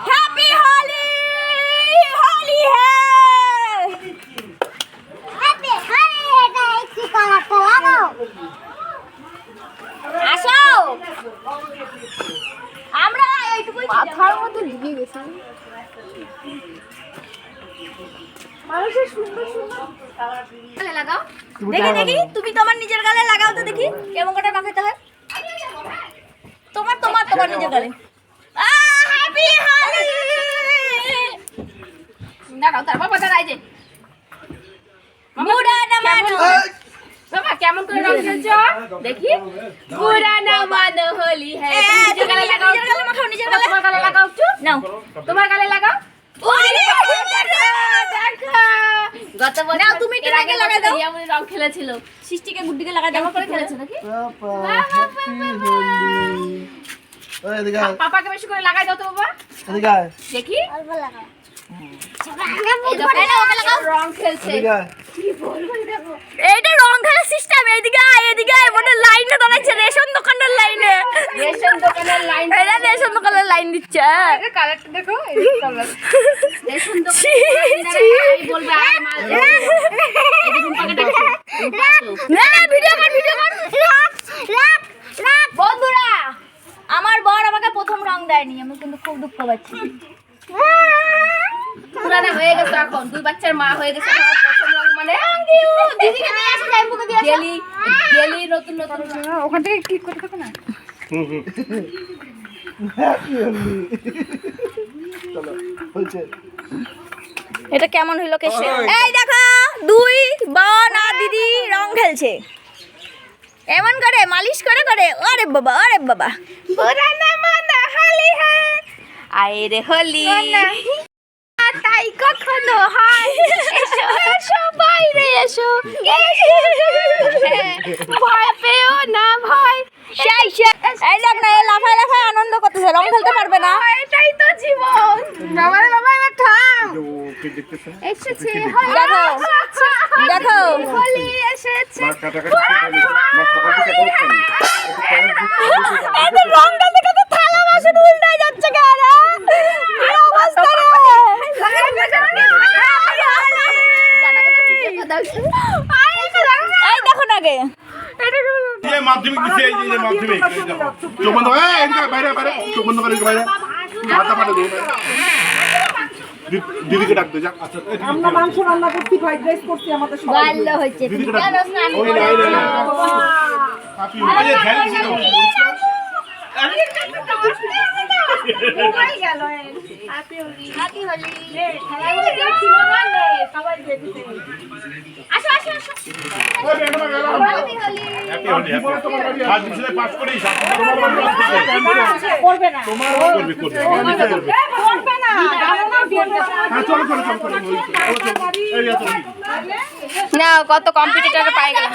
Happy Holi, Holi আসো, আমরা এইটুকুই মাথার মধ্যে ঢুকে গেছি। মানুষের সুন্দর সুন্দর লাগাও, দেখি দেখি তুমি তোমার নিজের গালে লাগাও তো দেখি কেমন করে মাখাতে হয়। তোমার তোমার তোমার নিজের গালে। হ্যাপি হোলি দাঁড়াও, তার বাবা দাঁড়াই যে বুড়া না মানো বাবা কেমন করে রং খেলছো দেখি। বুড়া না মানো হোলি হ্যাঁ, নিজের গালে লাগাও, নিজের গালে মাখাও, নিজের গালে। তোমার গালে লাগাও একটু, নাও তোমার গালে লাগাও। গত বছর নাও তুমি এর আগে লাগা দাও, আমরা রং খেলেছিল, সৃষ্টিকে গুড্ডিকে লাগা দাও করে খেলেছে নাকি। ওই এদিকে আয়, পাপাকে বেশি করে লাগাই দাও তো বাবা, এদিকে আয়, দেখি অল্প লাগাও। রং খেলছে, এদিকে আয়। এইটা রং খেলার সিস্টেম। এইদিকে আয়, এদিকে আয়, বড় লাইনে দাঁড়াচ্ছে, রেশন দোকানের লাইনে, রেশন দোকানের লাইন, এটা রেশন দোকানের লাইন দিচ্ছে। এটা কালারটা দেখো, এই কালার রেশন দোকানের লাইন বলবে আয় মাল এই রুম পাকেটা না না ভিডিও কর, ভিডিও কর। বন্ধুরা আমার বর আমাকে প্রথম রং দেয়নি, আমি কিন্তু খুব দুঃখ পাচ্ছি। পুরানা হয়ে গেছে, এখন দুই বাচ্চার মা হয়ে গেছে, প্রথম রং মানে দিদিকে নিয়ে আসে, যাই মুখে দিয়ে ডেলি ডেলি নতুন নতুন। ওখান থেকে ক্লিক করতে থাকো না। হ্যাপি হোলি। চলো হচ্ছে এটা কেমন হইলো কেসে? এই দেখো দুই বোন আর দিদি রং খেলছে এমন করে মালিশ করে করে। আরে বাবা, আরে বাবা, পুরানা মানা হোলি হ্যাঁ, আয় রে হোলি তাই কখনো হয়। এসো এসো বাইরে এসো, ভয় পেও না ভয়। সেই এই দেখ না, লাফায় লাফায় আনন্দ করতেছে, রং খেলতে পারবে না, এটাই তো জীবন। বাবা বাবা এবার থাম, এসেছে দেখো দেখো হোলি এসেছে। এই তো রং খেলতে খেলতে থালা বাসন উল্টাই যাচ্ছে কেন, কি অবস্থা রে। এই দেখো নাগে মাধ্যমিক দিছে, এই যে মাধ্যমিক চোখ বন্ধ করে এদিকে বাইরে বাইরে, চোখ বন্ধ করে বাইরে মাথা পাটা দিয়ে দিদিকে ডাকতে যা। আচ্ছা আমরা মাংস রান্না করতে, ফ্রাইড রাইস করতে, আমাদের সবাই ভালো হচ্ছে। দিদিকে ডাকতে ওই না ওই না আপনি ওই যে খেয়াল ছিল হয়ে গেল। Happy Holi, happy Holi. খেলাগুলো কেউ ছিল না রে, সবাই দেখতে। আসো আসো আসো, ওই বেটা গেল happy Holi. Happy Holi happy আজ বিশে পাস করি তোমার করবে না, তোমার করবে করবে করবে না, জানো না বিয়ে হ্যাঁ চলো চলো চলো এই এত না কত কম্পিটিটর পাই গেল।